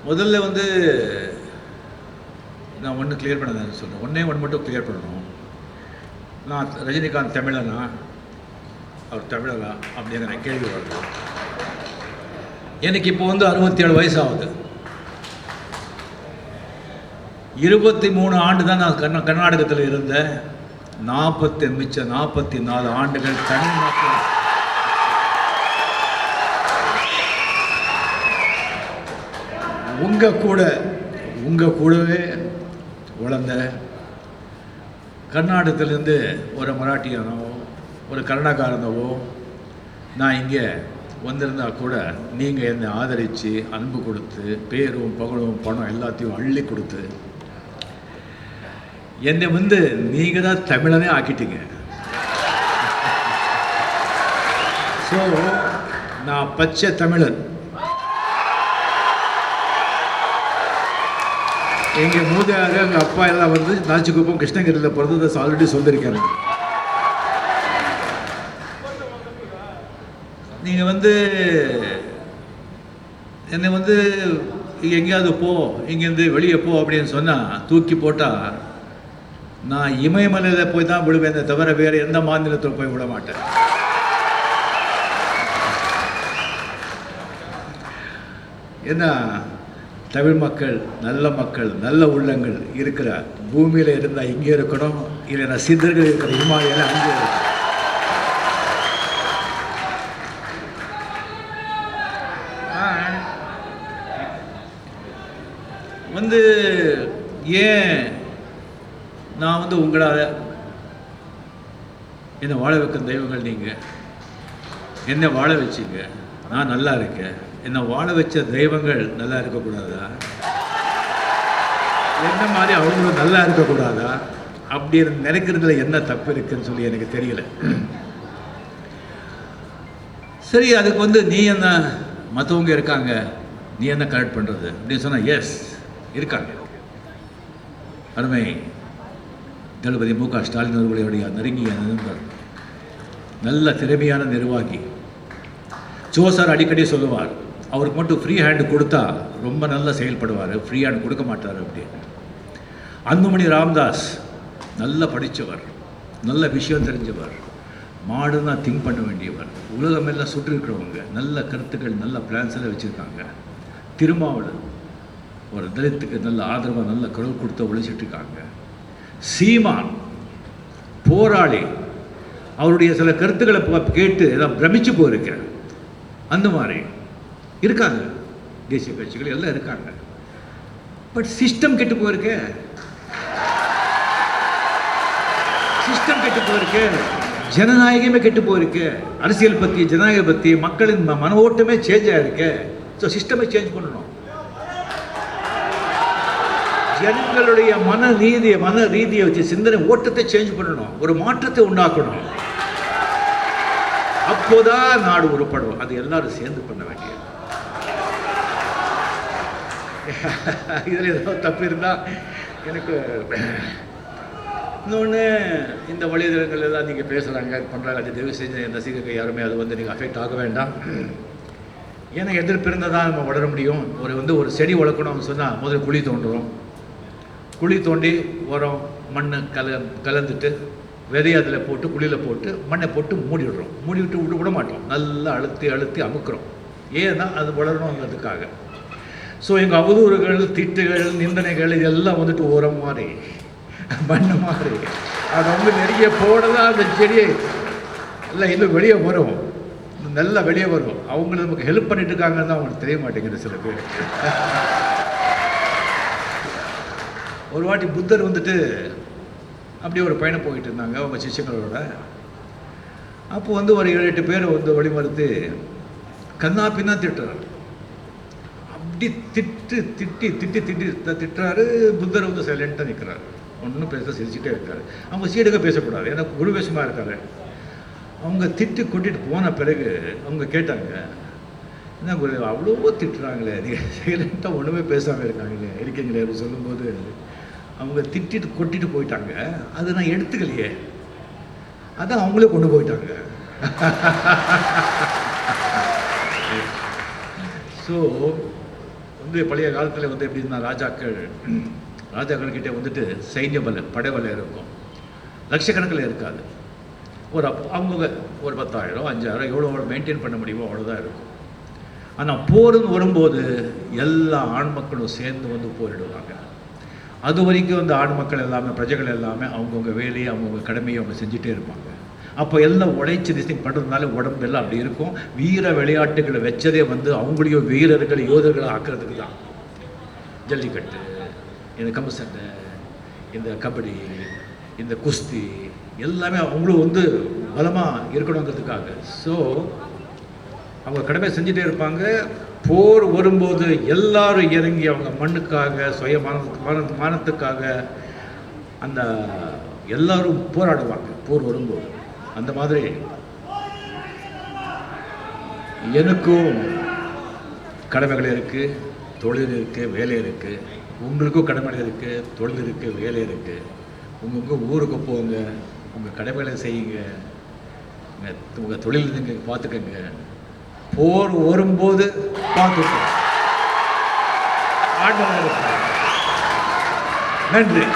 முதல்ல வந்து நான் ஒன்று கிளியர் பண்ண சொல்கிறேன். ஒன்று மட்டும் கிளியர் பண்ணணும். நான் ரஜினிகாந்த் தமிழனா, அவர் தமிழரா அப்படிங்கிற கேள்வி வருது. எனக்கு இப்போ வந்து 67 வயசு ஆகுது. 23 ஆண்டு தான் நான் கர்நாடகத்தில் இருந்தேன். 44 ஆண்டுகள் தமிழ்நாட்டில் உங்கள் கூடவே வளர்ந்த கர்நாடகத்திலேருந்து ஒரு மராட்டியானவோ ஒரு கன்னடக்காரனவோ நான் இங்கே வந்திருந்தால் கூட நீங்கள் என்னை ஆதரித்து அன்பு கொடுத்து பேரும் புகழும் பணம் எல்லாத்தையும் அள்ளி கொடுத்து என்னை வந்து நீங்கள் தான் தமிழனே ஆக்கிட்டீங்க. ஸோ நான் பச்சை தமிழன். எங்கள் மூதையாக எங்கள் அப்பா எல்லாம் வந்து நாச்சிக்குப்பம் கிருஷ்ணகிரியில் பிறந்தது ஆல்ரெடி சொல்லியிருக்காங்க. நீங்கள் வந்து என்னை வந்து எங்கேயாவது போ, இங்கேருந்து வெளியே போ அப்படின்னு சொன்னால் தூக்கி போட்டால் நான் இமயமலையில் போய் தான் விடுவேன், தவிர வேறு எந்த மாநிலத்தில் போய் விட மாட்டேன். ஏன்னா தமிழ் மக்கள் நல்ல உள்ளங்கள் இருக்கிற பூமியில் இருந்தால் இங்கே இருக்கணும், இல்லைன்னா சித்தர்கள் இருக்கிற இமாலயில் அங்கே இருக்கணும். வந்து ஏன் நான் வந்து உங்களால் என்னை வாழ வைக்கிற தெய்வங்கள் நீங்கள் என்னை வாழ வச்சிங்க, நான் நல்லா இருக்கேன். என்னை வாழ வச்ச தெய்வங்கள் நல்லா இருக்கக்கூடாதா? என்ன மாதிரி அவங்களும் நல்லா இருக்கக்கூடாதா? அப்படி நினைக்கிறதுல என்ன தப்பு இருக்குன்னு சொல்லி எனக்கு தெரியல. சரி, அதுக்கு வந்து நீ என்ன, மற்றவங்க இருக்காங்க, நீ என்ன கரெக்ட் பண்ணுறது அப்படின்னு சொன்னால் எஸ் இருக்காங்க. அருமை தளபதி மு.க. ஸ்டாலின் அவர்களுடைய நெருங்கிய நண்பர், நல்ல திறமையான நிர்வாகி. சார் அடிக்கடி சொல்லுவார், அவருக்கு மட்டும் ஃப்ரீ ஹேண்டு கொடுத்தா ரொம்ப நல்லா செயல்படுவார், ஃப்ரீ ஹேண்ட் கொடுக்க மாட்டார் அப்படின்னு. அன்புமணி ராமதாஸ் நல்லா படித்தவர், நல்ல விஷயம் தெரிஞ்சவர், மாடர்னாக திங்க் பண்ண வேண்டியவர், உலகமெல்லாம் சுற்றி இருக்கிறவங்க, நல்ல கருத்துக்கள் நல்ல பிளான்ஸ் எல்லாம் வச்சுருக்காங்க. திருமாவளவன் ஒரு தலித்துக்கு நல்ல ஆதரவாக நல்ல குரல் கொடுத்து உழைச்சிட்ருக்காங்க. சீமான் போராளி, அவருடைய சில கருத்துக்களை கேட்டு எல்லாம் பிரமிச்சு போயிருக்கேன். அந்த மாதிரி இருக்காங்க தேசிய கட்சிகள் எல்லாம் இருக்காங்க. பட் சிஸ்டம் கெட்டு போயிருக்க, ஜனநாயகமே கெட்டு போயிருக்கு. அரசியல் பற்றி, ஜனநாயக பற்றி மக்களின் மன ஓட்டமே சேஞ்ச் ஆகிருக்கு. ஸோ சிஸ்டமை சேஞ்ச் பண்ணணும். ஜனங்களுடைய மன ரீதியை வச்சு சிந்தனை ஓட்டத்தை சேஞ்ச் பண்ணணும், ஒரு மாற்றத்தை உண்டாக்கணும். அப்போதான் நாடு உருப்படும். அது எல்லாரும் சேர்ந்து பண்ண வேண்டியது. இதில் ஏதாவது தப்பு இருந்தால் எனக்கு இன்னொன்று, இந்த வலைதளங்கள் எல்லாம் நீங்கள் பேசுகிறாங்க பண்ணுறாங்க, அது தயவு செஞ்சு என் ரசிகர்கள் யாருமே அது வந்து நீங்கள் அஃபெக்ட் ஆக வேண்டாம். ஏன்னா எதிர்ப்பு இருந்தால் தான் நம்ம வளர முடியும். ஒரு செடி வளர்க்கணும்னு சொன்னால் முதல்ல குழி தோண்டுறோம். குழி தோண்டி உரம் மண் கலந்துட்டு விதையை அதில் போட்டு குழியில் போட்டு மண்ணை போட்டு மூடிவிடுறோம். மூடிவிட்டு விட மாட்டோம், நல்லா அழுத்தி அமுக்குறோம். ஏன்னா அது வளரணுங்கிறதுக்காக. ஸோ எங்கள் அவதூறுகள், திட்டுகள், நிந்தனைகள் இதெல்லாம் வந்துட்டு உரம் மாதிரி, மண் மாதிரி அது வந்து நிறைய போடதான் அந்த செடியை எல்லாம் இன்னும் வெளியே வரும், நல்லா வெளியே வரும். அவங்க நமக்கு ஹெல்ப் பண்ணிட்டு இருக்காங்கன்னு தான் அவங்களுக்கு தெரிய மாட்டேங்குது சில பேர். ஒரு வாட்டி புத்தர் வந்துட்டு அப்படியே ஒரு பயணம் போயிட்டு இருந்தாங்க அவங்க சிஷ்யங்களோட. அப்போ வந்து ஒரு 7-8 பேர் வந்து வழிமறுத்து கண்ணா பின்னா திட்டுறாரு. அப்படி திட்டுறாரு. புத்தர் வந்து சைலண்ட்டாக நிற்கிறாரு, ஒன்றும் பேச சிரிச்சுட்டே இருக்காரு. அவங்க சீடுக பேசக்கூடாது, ஏன்னா குருவேஷமாக இருக்காரு. அவங்க திட்டு கொட்டிட்டு போன பிறகு அவங்க கேட்டாங்க, என்ன குரு அவ்வளோ திட்டுறாங்களே, நீங்கள் சைலண்ட்டாக ஒன்றுமே பேசாமல் இருக்கீங்களே அப்படின்னு சொல்லும்போது அவங்க திட்டிட்டு கொட்டிட்டு போயிட்டாங்க. அதை நான் எடுத்துக்கலையே, அதான் அவங்களே கொண்டு போயிட்டாங்க. ஸோ வந்து பழைய காலத்தில் வந்து எப்படின்னா ராஜாக்கள்கிட்ட வந்துட்டு சைன்ய பலம் படைபலம் இருக்கும், லட்சக்கணக்கில் இருக்காது. அவங்க ஒரு 10,000 5,000 எவ்வளோ மெயின்டைன் பண்ண முடியுமோ அவ்வளோதான் இருக்கும். ஆனால் போர்னு வரும்போது எல்லா ஆண் மக்களும் சேர்ந்து வந்து போரிடுவாங்க. அது வரைக்கும் அந்த ஆண் மக்கள் எல்லாமே பிரஜைகள் எல்லாமே அவங்கவுங்க வேலையை அவங்கவுங்க கடமையை அவங்க செஞ்சுட்டே இருப்பாங்க. அப்போ எல்லாம் உழைச்சி திசை பண்ணுறதுனால உடம்பு எல்லாம் அப்படி இருக்கும். வீர விளையாட்டுகளை வச்சதே வந்து அவங்களையும் வீரர்கள் யோதர்களை ஆக்கிறதுக்கு தான். ஜல்லிக்கட்டு, இந்த கம்பு சண்டை, இந்த கபடி, இந்த குஸ்தி எல்லாமே அவங்களும் வந்து பலமாக இருக்கணுங்கிறதுக்காக. ஸோ அவங்க கடமை செஞ்சுட்டே இருப்பாங்க. போர் வரும்போது எல்லாரும் இறங்கி அவங்க மண்ணுக்காக மானத்துக்காக அந்த எல்லாரும் போராடுவாங்க போர் வரும்போது. அந்த மாதிரி எனக்கும் கடமைகள் இருக்குது, தொழில் இருக்குது, வேலை இருக்குது. உங்களுக்கும் கடமைகள் இருக்குது, தொழில் இருக்குது, வேலை இருக்குது. உங்கள் ஊருக்கு போங்க, உங்கள் கடமைகளை செய்யுங்க, உங்கள் தொழில் நீங்கள் பார்த்துக்கங்க. போர் வரும்போது பார்த்துக்கோ. ஆண்டவன் நன்றி.